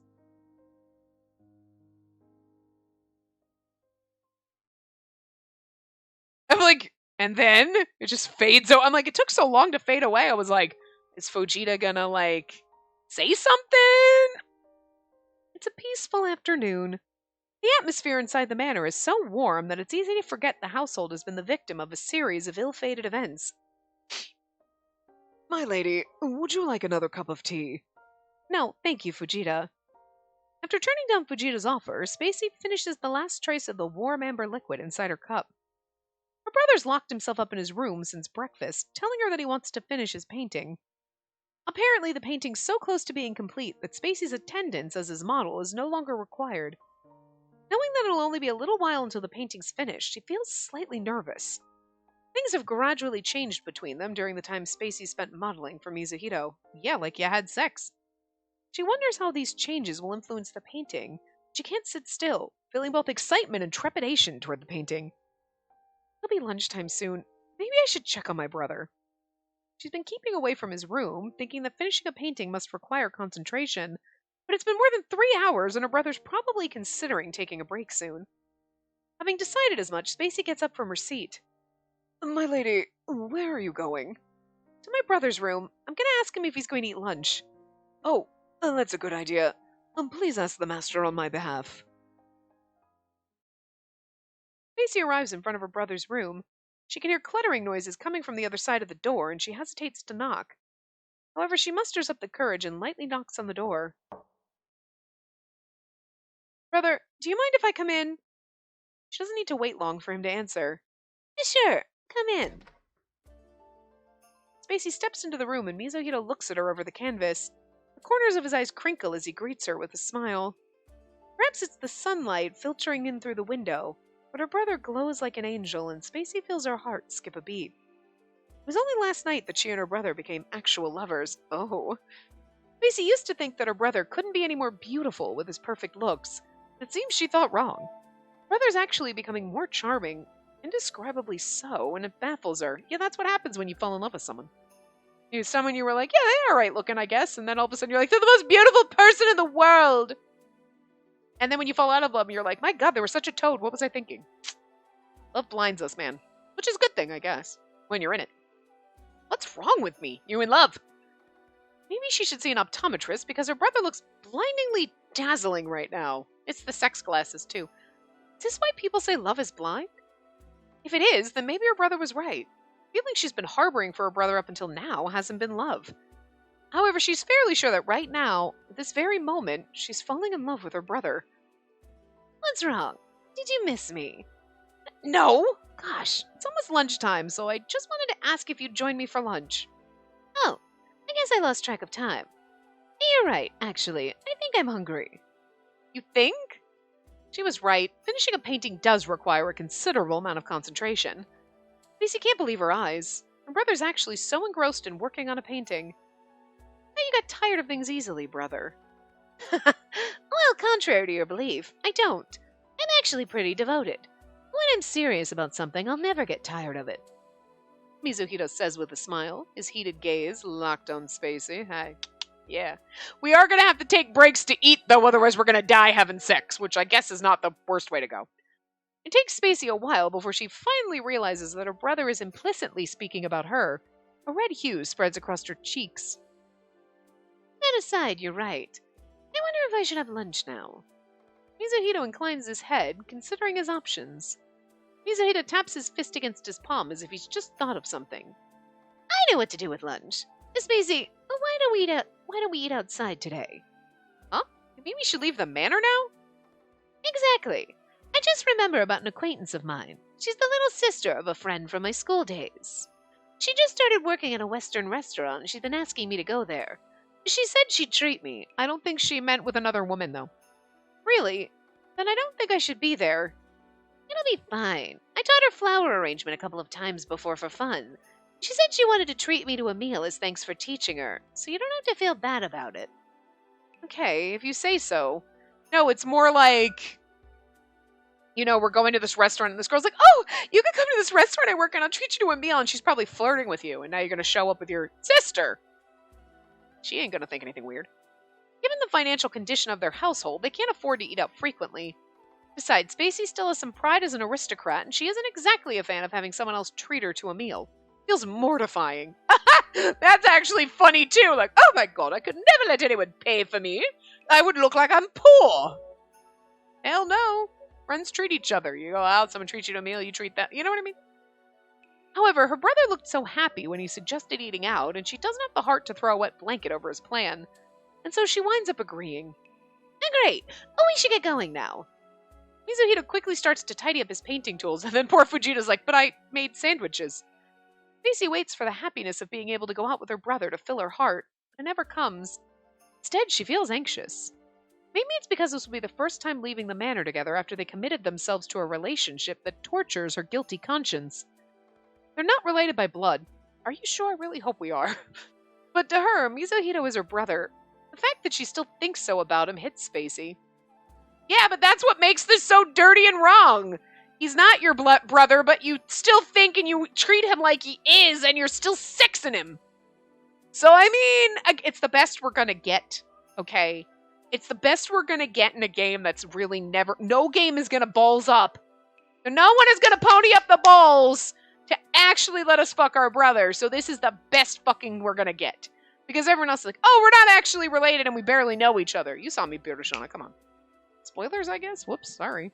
I'm like, and then it just fades. I'm like, it took so long to fade away. I was like, is Fujita gonna, like, say something? It's a peaceful afternoon. The atmosphere inside the manor is so warm that it's easy to forget the household has been the victim of a series of ill-fated events. My lady, would you like another cup of tea? No, thank you, Fujita. After turning down Fujita's offer, Spacey finishes the last trace of the warm amber liquid inside her cup. Her brother's locked himself up in his room since breakfast, telling her that he wants to finish his painting. Apparently, the painting's so close to being complete that Spacey's attendance as his model is no longer required. Knowing that it'll only be a little while until the painting's finished, she feels slightly nervous. Things have gradually changed between them during the time Spacey spent modeling for Mizuhito. Yeah, like you had sex. She wonders how these changes will influence the painting. She can't sit still, feeling both excitement and trepidation toward the painting. It'll be lunchtime soon. Maybe I should check on my brother. She's been keeping away from his room, thinking that finishing a painting must require concentration, but it's been more than 3 hours and her brother's probably considering taking a break soon. Having decided as much, Spacey gets up from her seat. My lady, where are you going? To my brother's room. I'm going to ask him if he's going to eat lunch. Oh, that's a good idea. Please ask the master on my behalf. Spacey arrives in front of her brother's room. She can hear cluttering noises coming from the other side of the door, and she hesitates to knock. However, she musters up the courage and lightly knocks on the door. Brother, do you mind if I come in? She doesn't need to wait long for him to answer. Sure, come in. Spacey steps into the room and Mizuhito looks at her over the canvas. The corners of his eyes crinkle as he greets her with a smile. Perhaps it's the sunlight filtering in through the window, but her brother glows like an angel and Spacey feels her heart skip a beat. It was only last night that she and her brother became actual lovers. Oh. Spacey used to think that her brother couldn't be any more beautiful with his perfect looks. It seems she thought wrong. Brother's actually becoming more charming, indescribably so, and it baffles her. Yeah, that's what happens when you fall in love with someone. Someone you were like, yeah, they are right looking, I guess, and then all of a sudden you're like, they're the most beautiful person in the world! And then when you fall out of love, you're like, my god, they were such a toad, what was I thinking? Love blinds us, man. Which is a good thing, I guess, when you're in it. What's wrong with me? You in love? Maybe she should see an optometrist because her brother looks blindingly dazzling right now. It's the sex glasses, too. Is this why people say love is blind? If it is, then maybe her brother was right. The feeling she's been harboring for her brother up until now hasn't been love. However, she's fairly sure that right now, at this very moment, she's falling in love with her brother. What's wrong? Did you miss me? No! Gosh, it's almost lunchtime, so I just wanted to ask if you'd join me for lunch. Oh, I guess I lost track of time. You're right, actually. I think I'm hungry. You think? She was right. Finishing a painting does require a considerable amount of concentration. Spacey can't believe her eyes. Her brother's actually so engrossed in working on a painting. How you got tired of things easily, brother? Well, contrary to your belief, I don't. I'm actually pretty devoted. When I'm serious about something, I'll never get tired of it. Mizuhito says with a smile, his heated gaze locked on Spacey. Hi. Yeah. We are going to have to take breaks to eat, though, otherwise we're going to die having sex, which I guess is not the worst way to go. It takes Spacey a while before she finally realizes that her brother is implicitly speaking about her. A red hue spreads across her cheeks. That aside, you're right. I wonder if I should have lunch now. Mizuhito inclines his head, considering his options. Mizuhito taps his fist against his palm as if he's just thought of something. I know what to do with lunch. Spacey, why don't we eat outside today? Huh? Maybe we should leave the manor now? Exactly. I just remember about an acquaintance of mine. She's the little sister of a friend from my school days. She just started working at a Western restaurant and she's been asking me to go there. She said she'd treat me. I don't think she meant with another woman, though. Really? Then I don't think I should be there. It'll be fine. I taught her flower arrangement a couple of times before for fun. She said she wanted to treat me to a meal as thanks for teaching her, so you don't have to feel bad about it. Okay, if you say so. No, it's more like, we're going to this restaurant and this girl's like, oh, you can come to this restaurant I work in, I'll treat you to a meal, and she's probably flirting with you, and now you're going to show up with your sister. She ain't going to think anything weird. Given the financial condition of their household, they can't afford to eat out frequently. Besides, Spacey still has some pride as an aristocrat, and she isn't exactly a fan of having someone else treat her to a meal. Feels mortifying. That's actually funny too. Like, oh my god, I could never let anyone pay for me. I would look like I'm poor. Hell no. Friends treat each other. You go out, someone treats you to a meal, you treat that. You know what I mean? However, her brother looked so happy when he suggested eating out, and she doesn't have the heart to throw a wet blanket over his plan. And so she winds up agreeing. Great. Oh, we should get going now. Mizuhito quickly starts to tidy up his painting tools, and then poor Fujita's like, but I made sandwiches. Spacey waits for the happiness of being able to go out with her brother to fill her heart, but it never comes. Instead, she feels anxious. Maybe it's because this will be the first time leaving the manor together after they committed themselves to a relationship that tortures her guilty conscience. They're not related by blood. Are you sure? I really hope we are. But to her, Mizuhito is her brother. The fact that she still thinks so about him hits Spacey. Yeah, but that's what makes this so dirty and wrong. He's not your brother, but you still think and you treat him like he is, and you're still sexing him. So, I mean, it's the best we're gonna get, okay? It's the best we're gonna get in a game that's really never... No game is gonna balls up. No one is gonna pony up the balls to actually let us fuck our brother, so this is the best fucking we're gonna get. Because everyone else is like, oh, we're not actually related and we barely know each other. You saw me, Birashana, come on. Spoilers, I guess? Whoops, sorry.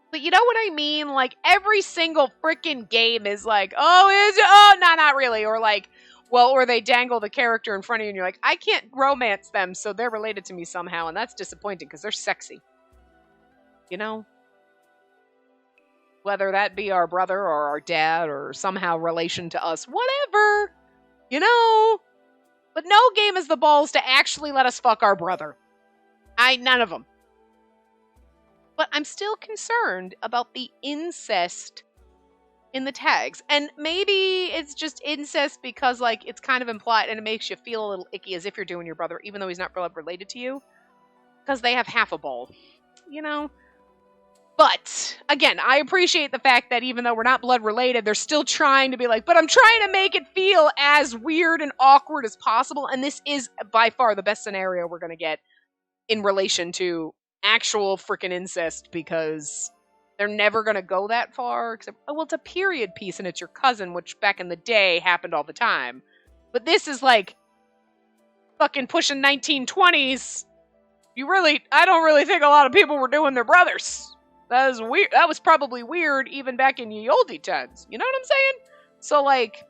But you know what I mean? Like, every single freaking game is like, not really. Or like, well, or they dangle the character in front of you and you're like, I can't romance them, so they're related to me somehow. And that's disappointing because they're sexy. You know? Whether that be our brother or our dad or somehow relation to us. Whatever. You know? But no game has the balls to actually let us fuck our brother. None of them. But I'm still concerned about the incest in the tags. And maybe it's just incest because, like, it's kind of implied and it makes you feel a little icky as if you're doing your brother, even though he's not blood related to you. Because they have half a ball. You know? But, again, I appreciate the fact that even though we're not blood related, they're still trying to be like, but I'm trying to make it feel as weird and awkward as possible. And this is by far the best scenario we're going to get in relation to actual freaking incest, because they're never going to go that far, except, oh, well, it's a period piece and it's your cousin, which back in the day happened all the time. But this is like fucking pushing 1920s. I don't really think a lot of people were doing their brothers. That is weird. That was probably weird even back in ye olde times. You know what I'm saying? So, like,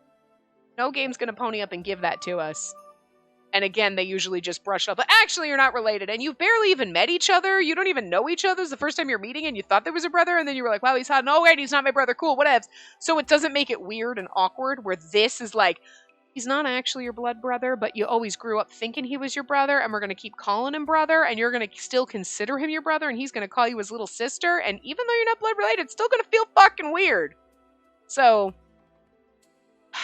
no game's going to pony up and give that to us. And again, they usually just brush up. But actually, you're not related. And you've barely even met each other. You don't even know each other. It's the first time you're meeting and you thought there was a brother. And then you were like, wow, he's hot. No, wait, he's not my brother. Cool, whatevs. So it doesn't make it weird and awkward, where this is like, he's not actually your blood brother, but you always grew up thinking he was your brother. And we're going to keep calling him brother. And you're going to still consider him your brother. And he's going to call you his little sister. And even though you're not blood related, it's still going to feel fucking weird. So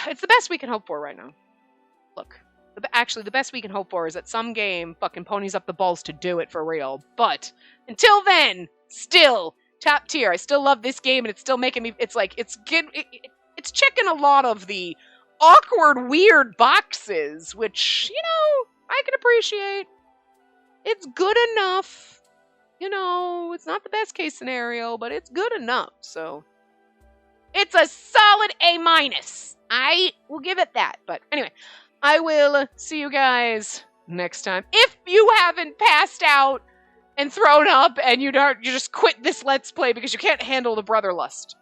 it's the best we can hope for right now. Look. Actually, the best we can hope for is that some game fucking ponies up the balls to do it for real. But until then, still top tier. I still love this game, and it's still making me. It's like it's good. It's checking a lot of the awkward, weird boxes, which I can appreciate. It's good enough. It's not the best case scenario, but it's good enough. So it's a solid A-. I will give it that. But anyway. I will see you guys next time. If you haven't passed out and thrown up and you just quit this Let's Play because you can't handle the brother lust.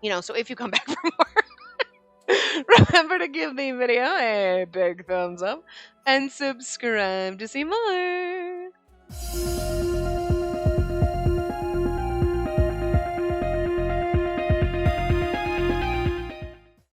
So if you come back for more, remember to give the video a big thumbs up and subscribe to see more.